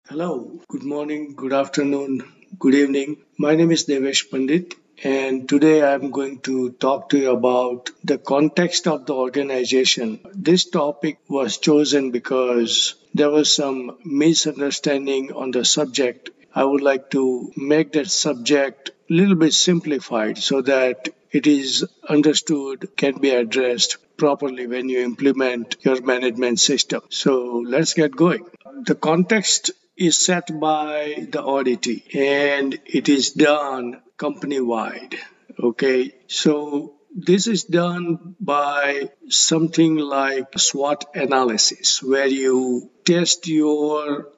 Hello, good morning, good afternoon, good evening. My name is Devesh Pandit, and today I'm going to talk to you about the context of the organization. This topic was chosen because there was some misunderstanding on the subject. I would like to make that subject a little bit simplified so that it is understood, can be addressed properly when you implement your management system. So let's get going. The context is set by the auditee and it is done company wide. Okay, so this is done by something like SWOT analysis, where you test your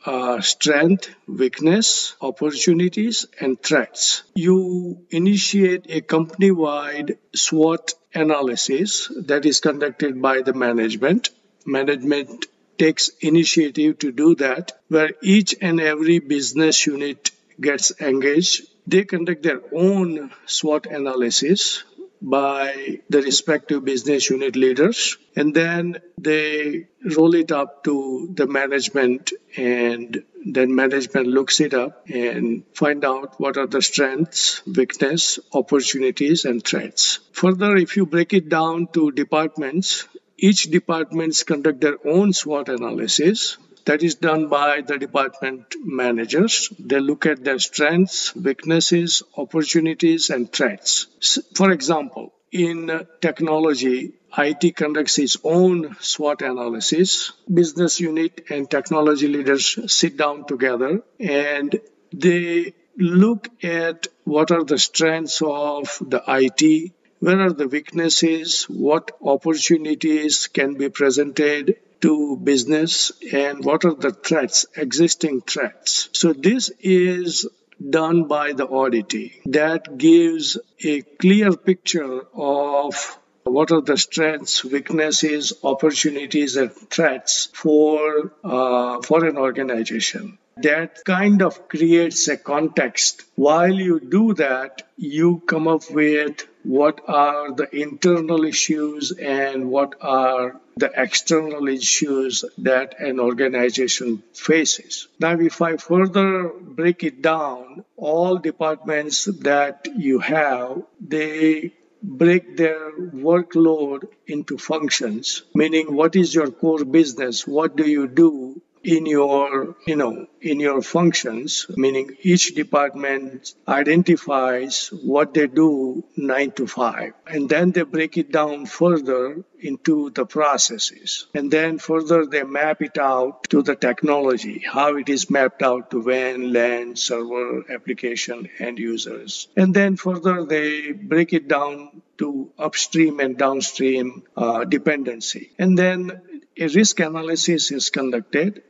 strength, weakness, opportunities, and threats. You initiate a company wide SWOT analysis that is conducted by the management. Management takes initiative to do that, where each and every business unit gets engaged. They conduct their own SWOT analysis by the respective business unit leaders, and then they roll it up to the management, and then management looks it up and find out what are the strengths, weakness, opportunities, and threats. Further, if you break it down to departments, each departments conduct their own SWOT analysis. That is done by the department managers. They look at their strengths, weaknesses, opportunities, and threats. For example, in technology, IT conducts its own SWOT analysis. Business unit and technology leaders sit down together and they look at what are the strengths of the IT, where are the weaknesses, what opportunities can be presented to business, and what are the threats, existing threats. So this is done by the auditee. That gives a clear picture of what are the strengths, weaknesses, opportunities, and threats for an organization. That kind of creates a context. While you do that, you come up with what are the internal issues and what are the external issues that an organization faces. Now, if I further break it down, all departments that you have, they break their workload into functions, meaning what is your core business? What do you do in your functions, meaning each department identifies what they do 9 to 5, and then they break it down further into the processes, and then further they map it out to the technology, how it is mapped out to WAN, LAN, server, application, end users, and then further they break it down to upstream and downstream dependency, and then a risk analysis is conducted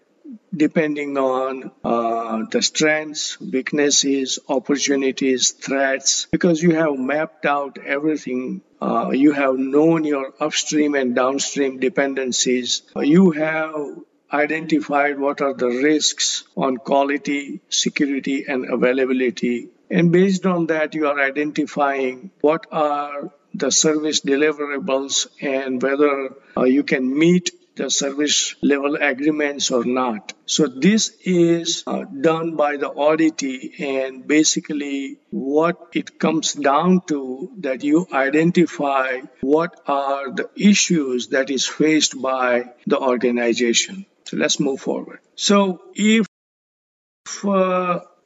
depending on the strengths, weaknesses, opportunities, threats, because you have mapped out everything. You have known your upstream and downstream dependencies. You have identified what are the risks on quality, security, and availability. And based on that, you are identifying what are the service deliverables and whether you can meet the service level agreements or not. So this is done by the auditee, and basically what it comes down to that you identify what are the issues that is faced by the organization. So let's move forward. So if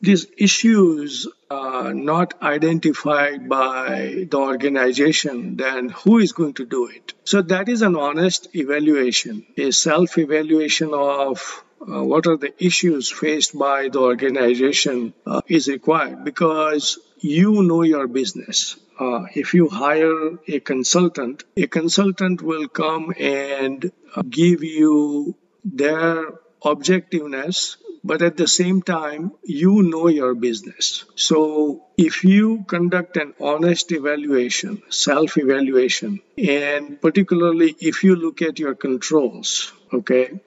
these issues are not identified by the organization, then who is going to do it? So that is an honest evaluation, a self-evaluation of what are the issues faced by the organization is required, because you know your business. If you hire a consultant will come and give you their objectiveness, but at the same time, you know your business. So if you conduct an honest evaluation, self-evaluation, and particularly if you look at your controls, okay,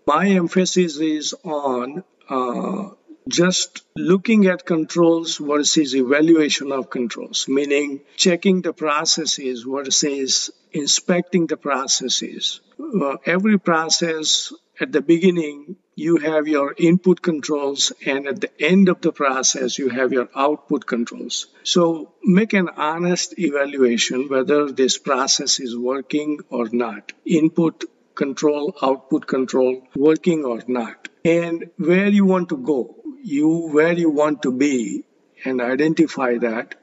my emphasis is on just looking at controls versus evaluation of controls, meaning checking the processes versus inspecting the processes. Every process at the beginning, you have your input controls, and at the end of the process, you have your output controls. So make an honest evaluation whether this process is working or not. Input control, output control, working or not. And where you want to go, where you want to be, and identify that,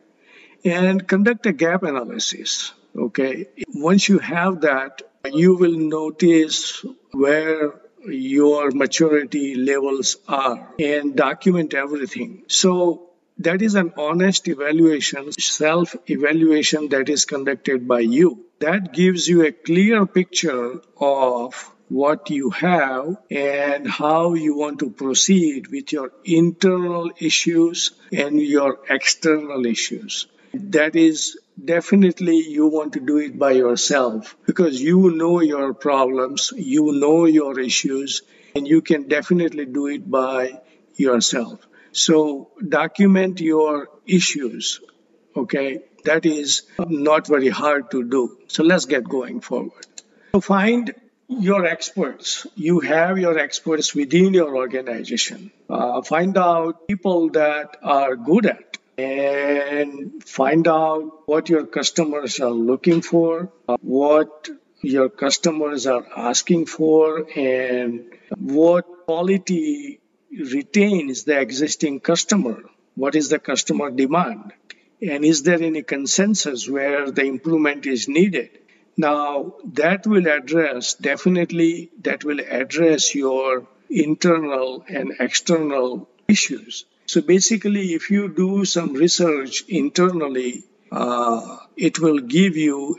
and conduct a gap analysis. Okay. Once you have that, you will notice where your maturity levels are and document everything. So that is an honest evaluation, self-evaluation that is conducted by you. That gives you a clear picture of what you have and how you want to proceed with your internal issues and your external issues. That is definitely you want to do it by yourself because you know your problems, you know your issues, and you can definitely do it by yourself. So document your issues, okay? That is not very hard to do. So let's get going forward. So find your experts. You have your experts within your organization. Find out people that are good at and find out what your customers are looking for, what your customers are asking for, and what quality retains the existing customer. What is the customer demand? And is there any consensus where the improvement is needed? Now, that will address your internal and external issues. So basically, if you do some research internally, it will give you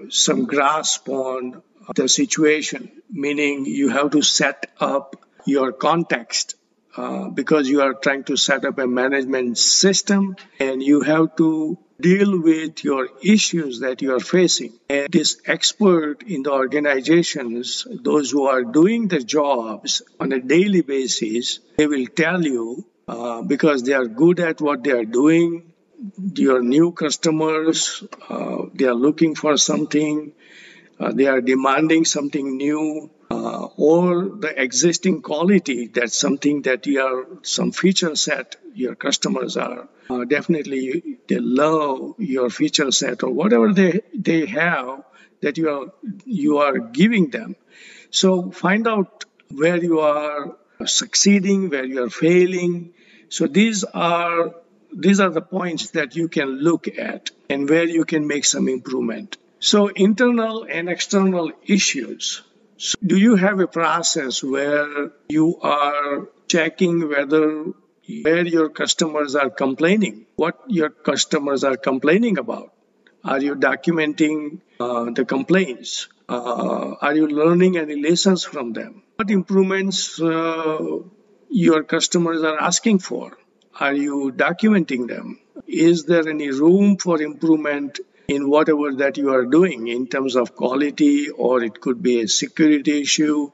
some grasp on the situation, meaning you have to set up your context because you are trying to set up a management system and you have to deal with your issues that you are facing. And this expert in the organizations, those who are doing the jobs on a daily basis, they will tell you because they are good at what they are doing. Your new customers, they are looking for something, they are demanding something new, or the existing quality, that's something that some feature set your customers are. Definitely they love your feature set or whatever they have that you are giving them. So find out where you are succeeding, where you are failing. So these are the points that you can look at and where you can make some improvement. So internal and external issues. So do you have a process where you are checking where your customers are complaining, what your customers are complaining about? Are you documenting the complaints? Are you learning any lessons from them? What improvements your customers are asking for? Are you documenting them? Is there any room for improvement in whatever that you are doing in terms of quality, or it could be a security issue,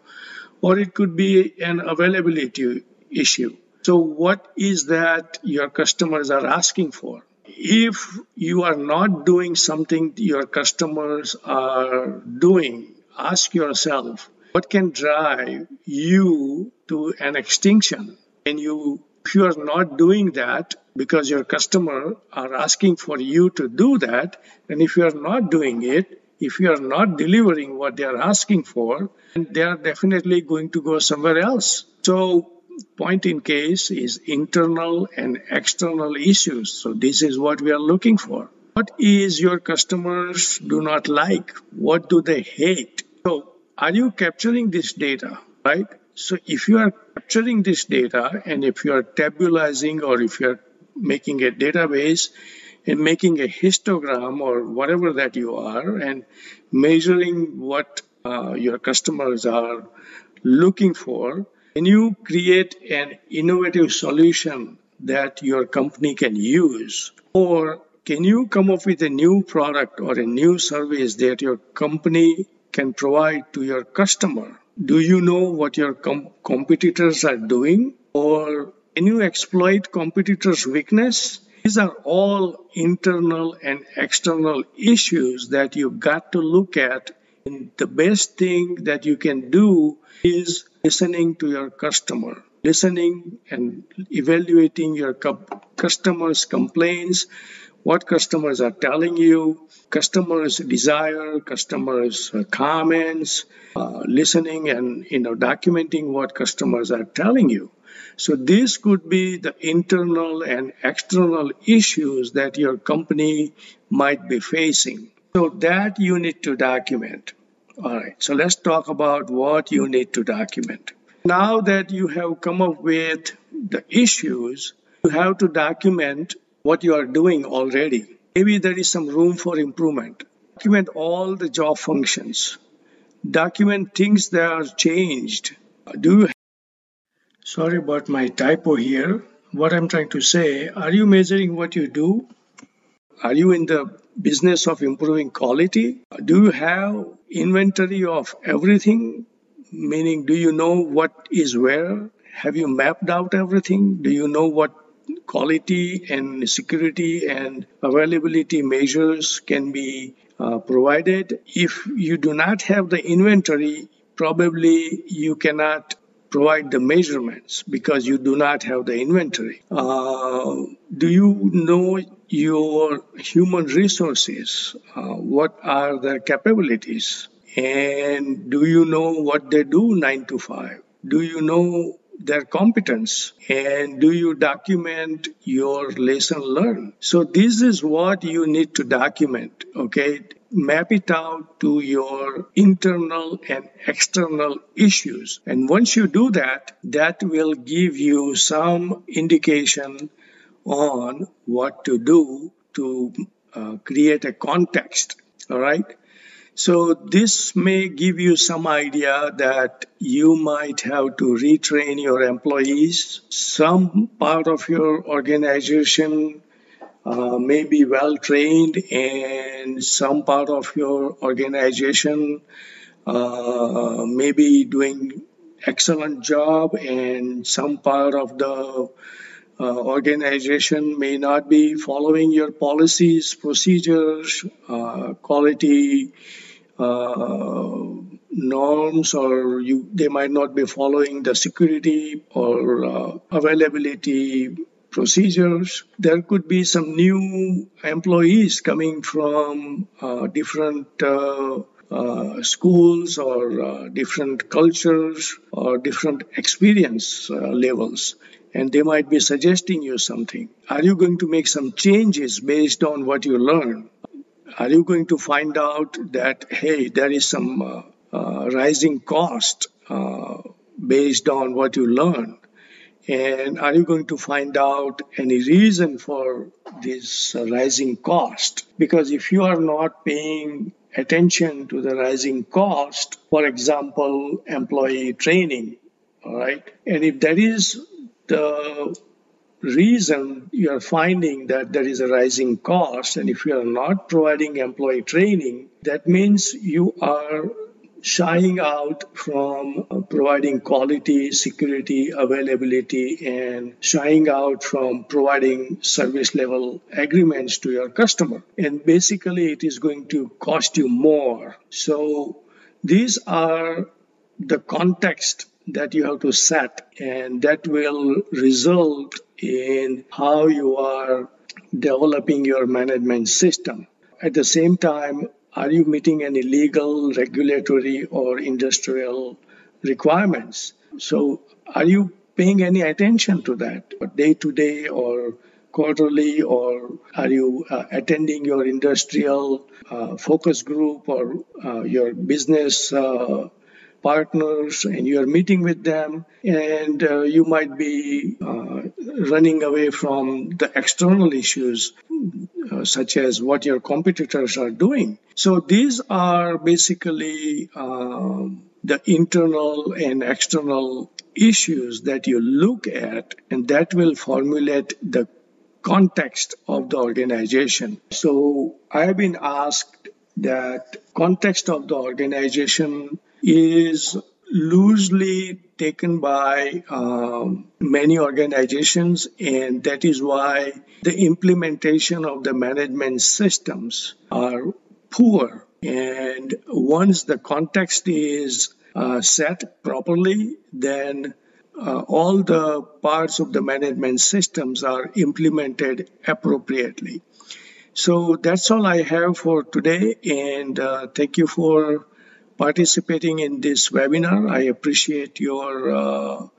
or it could be an availability issue? So what is that your customers are asking for? If you are not doing something your customers are doing, ask yourself, what can drive you to an extinction? If you are not doing that because your customer are asking for you to do that, and if you are not doing it, if you are not delivering what they are asking for, then they are definitely going to go somewhere else. So point in case is internal and external issues. So this is what we are looking for. What is your customers do not like? What do they hate? So are you capturing this data, right? So if you are capturing this data and if you are tabularizing or if you are making a database and making a histogram or whatever that you are and measuring what your customers are looking for, can you create an innovative solution that your company can use? Or can you come up with a new product or a new service that your company can provide to your customer? Do you know what your competitors are doing? Or can you exploit competitors' weakness? These are all internal and external issues that you've got to look at And the best thing that you can do is listening to your customer, listening and evaluating your customers' complaints, what customers are telling you, customers' desire, customers' comments, listening and documenting what customers are telling you. So this could be the internal and external issues that your company might be facing. So that you need to document. All right. So let's talk about what you need to document. Now that you have come up with the issues, you have to document what you are doing already. Maybe there is some room for improvement. Document all the job functions. Document things that are changed. Sorry about my typo here. What I'm trying to say, are you measuring what you do? Are you in the business of improving quality? Do you have inventory of everything? Meaning, do you know what is where? Have you mapped out everything? Do you know what quality and security and availability measures can be provided? If you do not have the inventory, probably you cannot provide the measurements because you do not have the inventory. Do you know your human resources? What are their capabilities? And do you know what they do 9 to 5? Do you know their competence? And do you document your lesson learned? So this is what you need to document, okay? Map it out to your internal and external issues. And once you do that, that will give you some indication on what to do to create a context, all right? So this may give you some idea that you might have to retrain your employees. Some part of your organization may be well trained, and some part of your organization may be doing excellent job, and some part of the organization may not be following your policies, procedures, quality norms, or they might not be following the security or availability procedures. There could be some new employees coming from different schools or different cultures or different experience levels, and they might be suggesting you something. Are you going to make some changes based on what you learn? Are you going to find out that, hey, there is some rising cost based on what you learn? And are you going to find out any reason for this rising cost? Because if you are not paying attention to the rising cost, for example, employee training, all right, and if that is the reason you are finding that there is a rising cost, and if you are not providing employee training, that means you are shying out from providing quality, security, availability, and shying out from providing service level agreements to your customer. And basically, it is going to cost you more. So these are the context that you have to set, and that will result in how you are developing your management system. At the same time, are you meeting any legal, regulatory, or industrial requirements? So are you paying any attention to that day to day or quarterly, or are you attending your industrial focus group or your business partners, and you are meeting with them, and you might be running away from the external issues such as what your competitors are doing. So these are basically the internal and external issues that you look at, and that will formulate the context of the organization. So I have been asked that context of the organization is loosely taken by many organizations, and that is why the implementation of the management systems are poor And once the context is set properly, then all the parts of the management systems are implemented appropriately. So that's all I have for today, and thank you for participating in this webinar. I appreciate your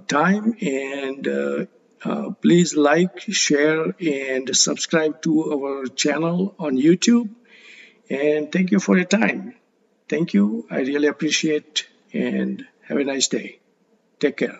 time, and please like, share, and subscribe to our channel on YouTube. And thank you for your time. Thank you. I really appreciate, and have a nice day. Take care.